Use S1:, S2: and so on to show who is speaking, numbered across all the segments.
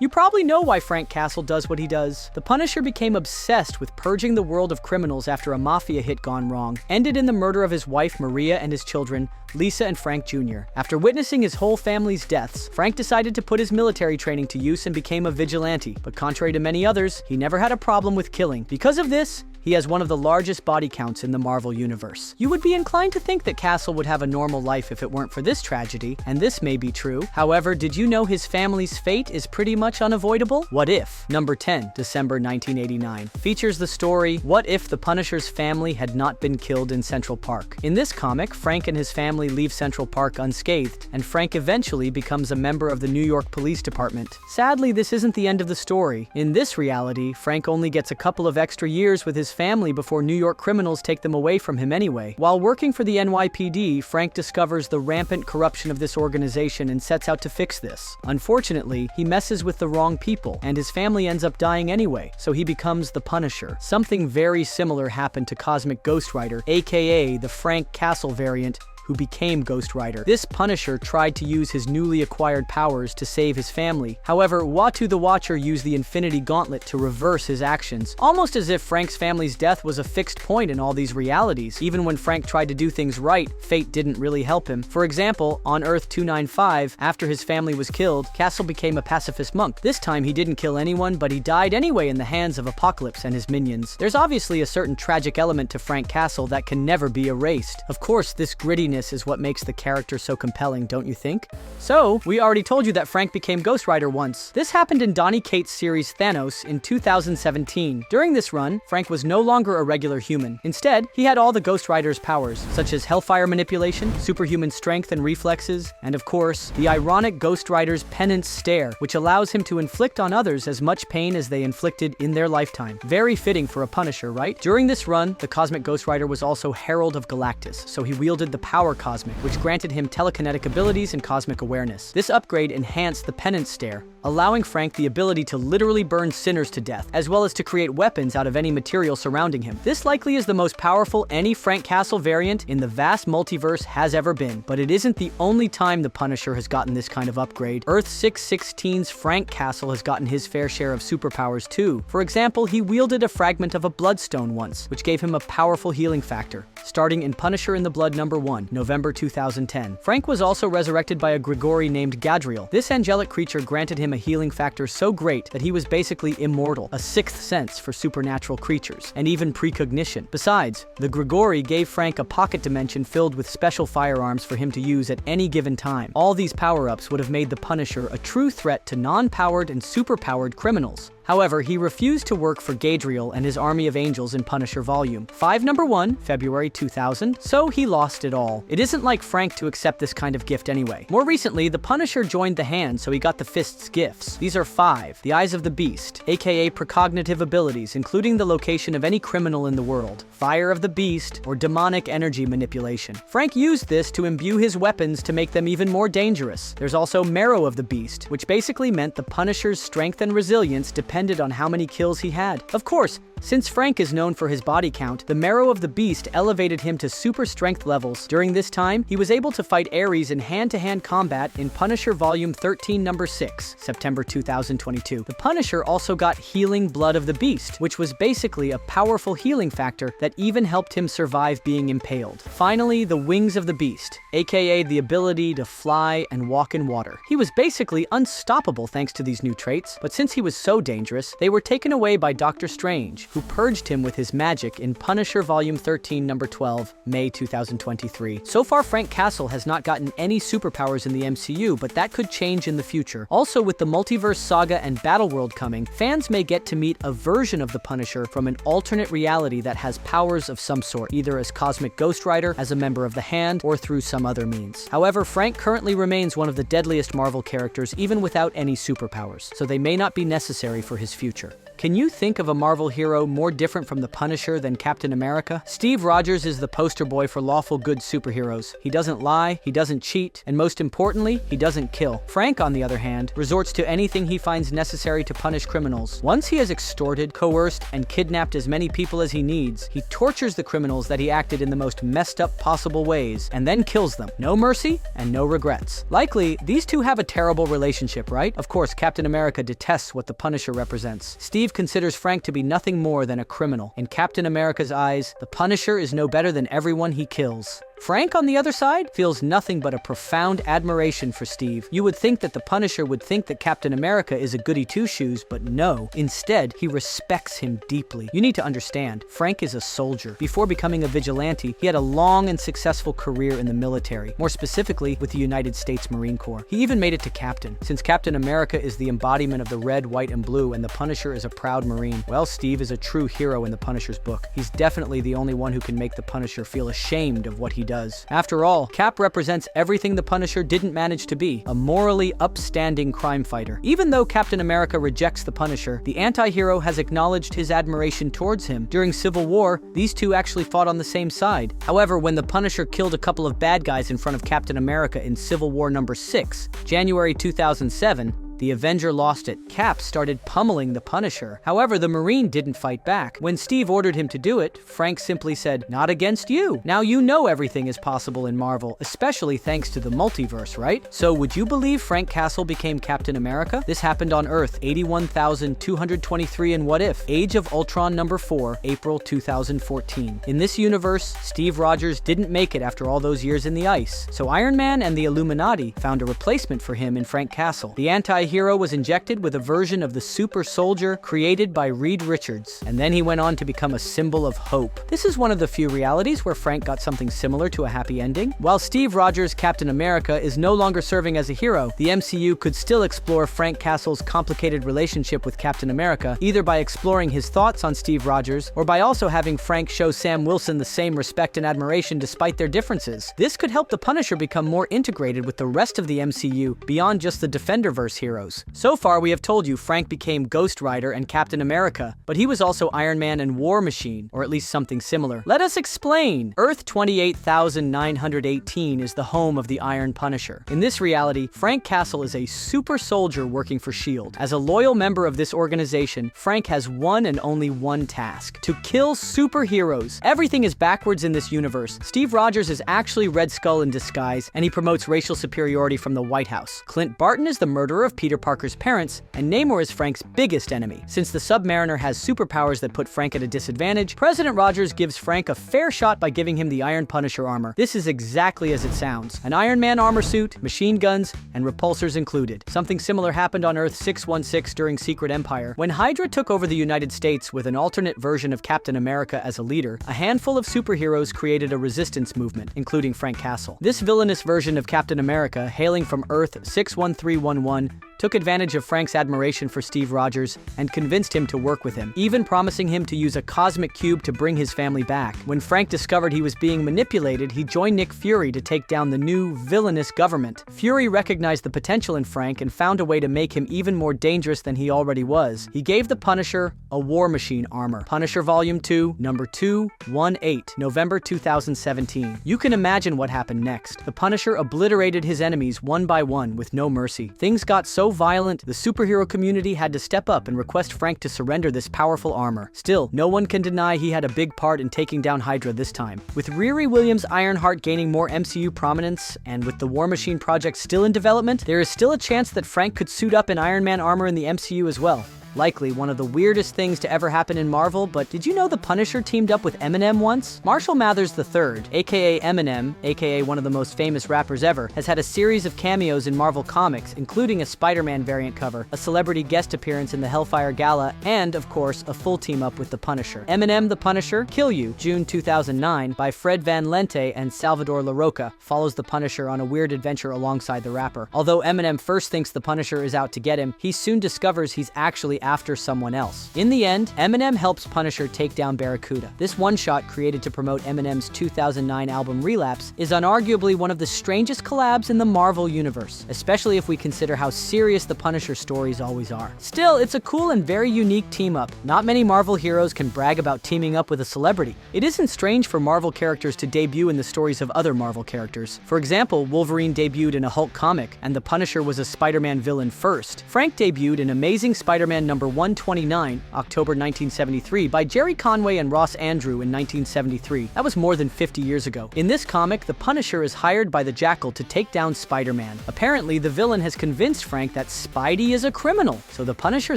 S1: You probably know why Frank Castle does what he does. The Punisher became obsessed with purging the world of criminals after a mafia hit gone wrong ended in the murder of his wife Maria and his children, Lisa and Frank Jr. After witnessing his whole family's deaths, Frank decided to put his military training to use and became a vigilante. But contrary to many others, he never had a problem with killing. Because of this, he has one of the largest body counts in the Marvel Universe. You would be inclined to think that Castle would have a normal life if it weren't for this tragedy, and this may be true. However, did you know his family's fate is pretty much unavoidable? What If? Number 10, December 1989, features the story, What If the Punisher's Family Had Not Been Killed in Central Park? In this comic, Frank and his family leave Central Park unscathed, and Frank eventually becomes a member of the New York Police Department. Sadly, this isn't the end of the story. In this reality, Frank only gets a couple of extra years with his family before New York criminals take them away from him anyway. While working for the NYPD, Frank discovers the rampant corruption of this organization and sets out to fix this. Unfortunately, he messes with the wrong people, and his family ends up dying anyway, so he becomes the Punisher. Something very similar happened to Cosmic Ghost Rider, aka the Frank Castle variant, who became Ghost Rider. This Punisher tried to use his newly acquired powers to save his family. However, Uatu the Watcher used the Infinity Gauntlet to reverse his actions, almost as if Frank's family's death was a fixed point in all these realities. Even when Frank tried to do things right, fate didn't really help him. For example, on Earth 295, after his family was killed, Castle became a pacifist monk. This time he didn't kill anyone, but he died anyway in the hands of Apocalypse and his minions. There's obviously a certain tragic element to Frank Castle that can never be erased. Of course, this grittiness is what makes the character so compelling, don't you think? So, we already told you that Frank became Ghost Rider once. This happened in Donny Cates' series Thanos in 2017. During this run, Frank was no longer a regular human. Instead, he had all the Ghost Rider's powers, such as Hellfire manipulation, superhuman strength and reflexes, and of course, the ironic Ghost Rider's penance stare, which allows him to inflict on others as much pain as they inflicted in their lifetime. Very fitting for a Punisher, right? During this run, the Cosmic Ghost Rider was also Herald of Galactus, so he wielded the Power Cosmic, which granted him telekinetic abilities and cosmic awareness. This upgrade enhanced the penance stare, allowing Frank the ability to literally burn sinners to death, as well as to create weapons out of any material surrounding him. This likely is the most powerful any Frank Castle variant in the vast multiverse has ever been, but it isn't the only time the Punisher has gotten this kind of upgrade. Earth 616's Frank Castle has gotten his fair share of superpowers too. For example, he wielded a fragment of a bloodstone once, which gave him a powerful healing factor. Starting in Punisher in the Blood #1, November 2010. Frank was also resurrected by a Grigori named Gadriel. This angelic creature granted him a healing factor so great that he was basically immortal, a sixth sense for supernatural creatures, and even precognition. Besides, the Grigori gave Frank a pocket dimension filled with special firearms for him to use at any given time. All these power-ups would have made the Punisher a true threat to non-powered and superpowered criminals. However, he refused to work for Gadriel and his army of angels in Punisher Volume 5 #1, February 2000, so he lost it all. It isn't like Frank to accept this kind of gift anyway. More recently, the Punisher joined the Hand, so he got the Fist's gifts. These are 5. The Eyes of the Beast, aka precognitive abilities, including the location of any criminal in the world, Fire of the Beast, or demonic energy manipulation. Frank used this to imbue his weapons to make them even more dangerous. There's also Marrow of the Beast, which basically meant the Punisher's strength and resilience depended on how many kills he had. Of course, since Frank is known for his body count, the Marrow of the Beast elevated him to super strength levels. During this time, he was able to fight Ares in hand-to-hand combat in Punisher Volume 13 #6, September 2022. The Punisher also got Healing Blood of the Beast, which was basically a powerful healing factor that even helped him survive being impaled. Finally, the Wings of the Beast, aka the ability to fly and walk in water. He was basically unstoppable thanks to these new traits, but since he was so dangerous, they were taken away by Doctor Strange, who purged him with his magic in Punisher Volume 13 #12, May 2023. So far, Frank Castle has not gotten any superpowers in the MCU, but that could change in the future. Also, with the Multiverse Saga and Battleworld coming, fans may get to meet a version of the Punisher from an alternate reality that has powers of some sort, either as Cosmic Ghost Rider, as a member of the Hand, or through some other means. However, Frank currently remains one of the deadliest Marvel characters even without any superpowers, so they may not be necessary for his future. Can you think of a Marvel hero more different from the Punisher than Captain America? Steve Rogers is the poster boy for lawful good superheroes. He doesn't lie, he doesn't cheat, and most importantly, he doesn't kill. Frank, on the other hand, resorts to anything he finds necessary to punish criminals. Once he has extorted, coerced, and kidnapped as many people as he needs, he tortures the criminals that he acted in the most messed up possible ways, and then kills them. No mercy and no regrets. Likely, these two have a terrible relationship, right? Of course, Captain America detests what the Punisher represents. Steve considers Frank to be nothing more than a criminal. In Captain America's eyes, the Punisher is no better than everyone he kills. Frank, on the other side, feels nothing but a profound admiration for Steve. You would think that the Punisher would think that Captain America is a goody two-shoes, but no. Instead, he respects him deeply. You need to understand, Frank is a soldier. Before becoming a vigilante, he had a long and successful career in the military, more specifically with the United States Marine Corps. He even made it to captain. Since Captain America is the embodiment of the red, white, and blue, and the Punisher is a proud Marine, well, Steve is a true hero in the Punisher's book. He's definitely the only one who can make the Punisher feel ashamed of what he does. After all, Cap represents everything the Punisher didn't manage to be, a morally upstanding crime fighter. Even though Captain America rejects the Punisher, the anti-hero has acknowledged his admiration towards him. During Civil War, these two actually fought on the same side. However, when the Punisher killed a couple of bad guys in front of Captain America in Civil War number 6, January 2007, the Avenger lost it. Cap started pummeling the Punisher. However, the Marine didn't fight back. When Steve ordered him to do it, Frank simply said, "Not against you." Now you know everything is possible in Marvel, especially thanks to the multiverse, right? So would you believe Frank Castle became Captain America? This happened on Earth 81,223 in What If? Age of Ultron number 4, April 2014. In this universe, Steve Rogers didn't make it after all those years in the ice. So Iron Man and the Illuminati found a replacement for him in Frank Castle. The anti-hero was injected with a version of the super soldier created by Reed Richards, and then he went on to become a symbol of hope. This is one of the few realities where Frank got something similar to a happy ending. While Steve Rogers' Captain America is no longer serving as a hero, the MCU could still explore Frank Castle's complicated relationship with Captain America, either by exploring his thoughts on Steve Rogers, or by also having Frank show Sam Wilson the same respect and admiration despite their differences. This could help the Punisher become more integrated with the rest of the MCU beyond just the Defenderverse heroes. So far, we have told you Frank became Ghost Rider and Captain America, but he was also Iron Man and War Machine, or at least something similar. Let us explain. Earth 28,918 is the home of the Iron Punisher. In this reality, Frank Castle is a super soldier working for S.H.I.E.L.D. As a loyal member of this organization, Frank has one and only one task: to kill superheroes. Everything is backwards in this universe. Steve Rogers is actually Red Skull in disguise, and he promotes racial superiority from the White House. Clint Barton is the murderer of Peter Parker's parents, and Namor is Frank's biggest enemy. Since the Submariner has superpowers that put Frank at a disadvantage, President Rogers gives Frank a fair shot by giving him the Iron Punisher armor. This is exactly as it sounds. An Iron Man armor suit, machine guns, and repulsors included. Something similar happened on Earth 616 during Secret Empire. When Hydra took over the United States with an alternate version of Captain America as a leader, a handful of superheroes created a resistance movement, including Frank Castle. This villainous version of Captain America, hailing from Earth 61311, took advantage of Frank's admiration for Steve Rogers and convinced him to work with him, even promising him to use a cosmic cube to bring his family back. When Frank discovered he was being manipulated, he joined Nick Fury to take down the new, villainous government. Fury recognized the potential in Frank and found a way to make him even more dangerous than he already was. He gave the Punisher a War Machine armor. Punisher Volume 2, Number 218, November 2017. You can imagine what happened next. The Punisher obliterated his enemies one by one with no mercy. Things got so violent, the superhero community had to step up and request Frank to surrender this powerful armor. Still, no one can deny he had a big part in taking down Hydra this time. With Riri Williams' Ironheart gaining more MCU prominence, and with the War Machine project still in development, there is still a chance that Frank could suit up in Iron Man armor in the MCU as well. Likely one of the weirdest things to ever happen in Marvel, but did you know the Punisher teamed up with Eminem once? Marshall Mathers III, aka Eminem, aka one of the most famous rappers ever, has had a series of cameos in Marvel Comics, including a Spider-Man variant cover, a celebrity guest appearance in the Hellfire Gala, and, of course, a full team-up with the Punisher. Eminem the Punisher, Kill You, June 2009, by Fred Van Lente and Salvador LaRocca, follows the Punisher on a weird adventure alongside the rapper. Although Eminem first thinks the Punisher is out to get him, he soon discovers he's actually actually after someone else. In the end, Eminem helps Punisher take down Barracuda. This one-shot, created to promote Eminem's 2009 album Relapse, is unarguably one of the strangest collabs in the Marvel universe, especially if we consider how serious the Punisher stories always are. Still, it's a cool and very unique team-up. Not many Marvel heroes can brag about teaming up with a celebrity. It isn't strange for Marvel characters to debut in the stories of other Marvel characters. For example, Wolverine debuted in a Hulk comic, and the Punisher was a Spider-Man villain first. Frank debuted in Amazing Spider-Man number 129, October 1973, by Jerry Conway and Ross Andru in 1973. That was more than 50 years ago. In this comic, the Punisher is hired by the Jackal to take down Spider-Man. Apparently, the villain has convinced Frank that Spidey is a criminal, so the Punisher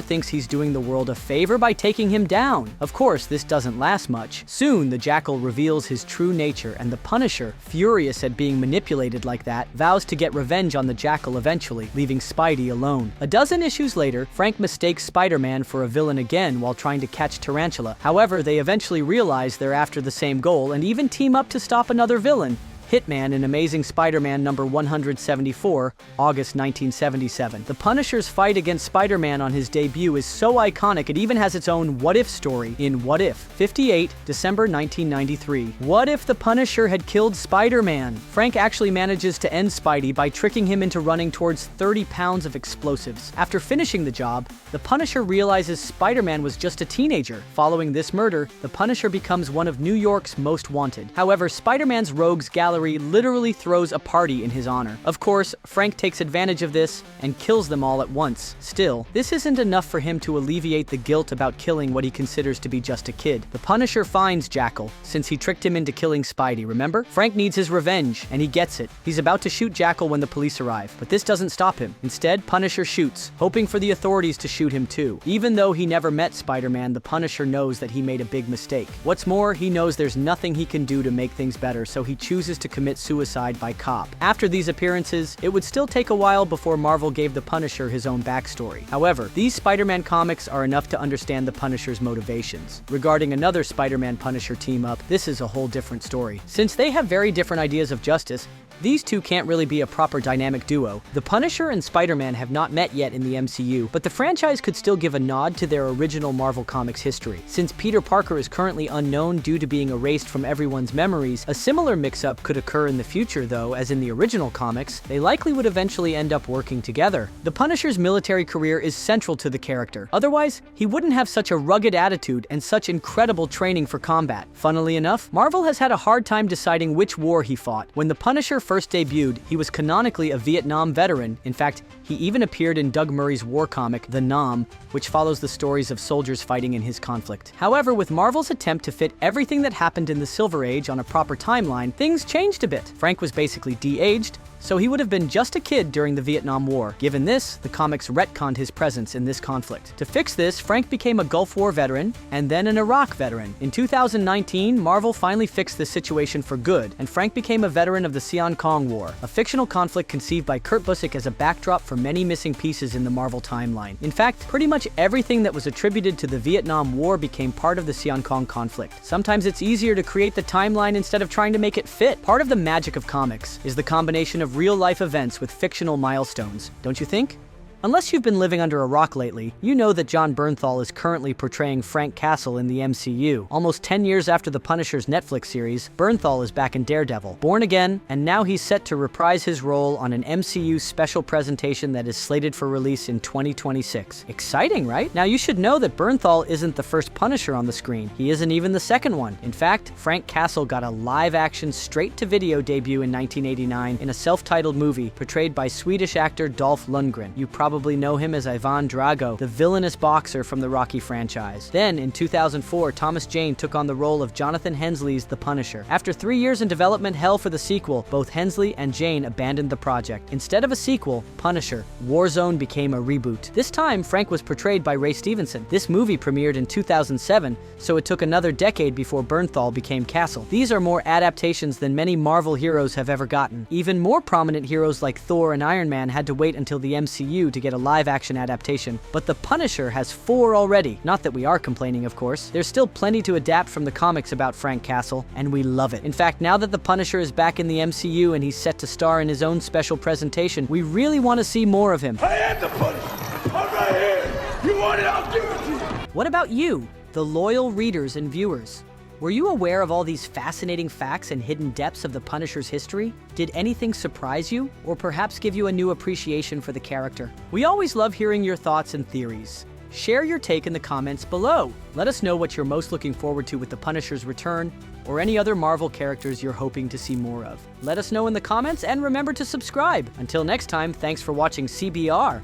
S1: thinks he's doing the world a favor by taking him down. Of course, this doesn't last much. Soon, the Jackal reveals his true nature, and the Punisher, furious at being manipulated like that, vows to get revenge on the Jackal eventually, leaving Spidey alone. A dozen issues later, Frank mistakes Spider-Man for a villain again while trying to catch Tarantula. However, they eventually realize they're after the same goal and even team up to stop another villain, Hitman in Amazing Spider-Man number 174, August 1977. The Punisher's fight against Spider-Man on his debut is so iconic it even has its own what-if story in What If? 58, December 1993. What if the Punisher had killed Spider-Man? Frank actually manages to end Spidey by tricking him into running towards 30 pounds of explosives. After finishing the job, the Punisher realizes Spider-Man was just a teenager. Following this murder, the Punisher becomes one of New York's most wanted. However, Spider-Man's rogues gallery literally throws a party in his honor. Of course, Frank takes advantage of this and kills them all at once. Still, this isn't enough for him to alleviate the guilt about killing what he considers to be just a kid. The Punisher finds Jackal, since he tricked him into killing Spidey, remember? Frank needs his revenge, and he gets it. He's about to shoot Jackal when the police arrive, but this doesn't stop him. Instead, Punisher shoots, hoping for the authorities to shoot him too. Even though he never met Spider-Man, the Punisher knows that he made a big mistake. What's more, he knows there's nothing he can do to make things better, so he chooses to commit suicide by cop. After these appearances, it would still take a while before Marvel gave the Punisher his own backstory. However, these Spider-Man comics are enough to understand the Punisher's motivations. Regarding another Spider-Man Punisher team-up, this is a whole different story. Since they have very different ideas of justice, these two can't really be a proper dynamic duo. The Punisher and Spider-Man have not met yet in the MCU, but the franchise could still give a nod to their original Marvel Comics history. Since Peter Parker is currently unknown due to being erased from everyone's memories, a similar mix-up could occur in the future though, as in the original comics, they likely would eventually end up working together. The Punisher's military career is central to the character. Otherwise, he wouldn't have such a rugged attitude and such incredible training for combat. Funnily enough, Marvel has had a hard time deciding which war he fought. When the Punisher first debuted, he was canonically a Vietnam veteran. In fact, he even appeared in Doug Murray's war comic, The Nam, which follows the stories of soldiers fighting in his conflict. However, with Marvel's attempt to fit everything that happened in the Silver Age on a proper timeline, things changed a bit. Frank was basically de-aged, so he would have been just a kid during the Vietnam War. Given this, the comics retconned his presence in this conflict. To fix this, Frank became a Gulf War veteran, and then an Iraq veteran. In 2019, Marvel finally fixed this situation for good, and Frank became a veteran of the Sian Kong War, a fictional conflict conceived by Kurt Busiek as a backdrop for many missing pieces in the Marvel timeline. In fact, pretty much everything that was attributed to the Vietnam War became part of the Sian Kong conflict. Sometimes it's easier to create the timeline instead of trying to make it fit. Part of the magic of comics is the combination of real-life events with fictional milestones, don't you think? Unless you've been living under a rock lately, you know that Jon Bernthal is currently portraying Frank Castle in the MCU. Almost 10 years after the Punisher's Netflix series, Bernthal is back in Daredevil, born again, and now he's set to reprise his role on an MCU special presentation that is slated for release in 2026. Exciting, right? Now you should know that Bernthal isn't the first Punisher on the screen. He isn't even the second one. In fact, Frank Castle got a live-action straight-to-video debut in 1989 in a self-titled movie portrayed by Swedish actor Dolph Lundgren. You probably know him as Ivan Drago, the villainous boxer from the Rocky franchise. Then, in 2004, Thomas Jane took on the role of Jonathan Hensleigh's The Punisher. After 3 years in development hell for the sequel, both Hensleigh and Jane abandoned the project. Instead of a sequel, Punisher, Warzone became a reboot. This time, Frank was portrayed by Ray Stevenson. This movie premiered in 2007, so it took another decade before Bernthal became Castle. These are more adaptations than many Marvel heroes have ever gotten. Even more prominent heroes like Thor and Iron Man had to wait until the MCU to get a live-action adaptation, but the Punisher has 4 already. Not that we are complaining, of course. There's still plenty to adapt from the comics about Frank Castle, and we love it. In fact, now that the Punisher is back in the MCU and he's set to star in his own special presentation, we really want to see more of him.
S2: I am the Punisher! I'm right here! You want it, I'll give it to you!
S1: What about you, the loyal readers and viewers? Were you aware of all these fascinating facts and hidden depths of the Punisher's history? Did anything surprise you, or perhaps give you a new appreciation for the character? We always love hearing your thoughts and theories. Share your take in the comments below. Let us know what you're most looking forward to with the Punisher's return, or any other Marvel characters you're hoping to see more of. Let us know in the comments, and remember to subscribe. Until next time, thanks for watching CBR.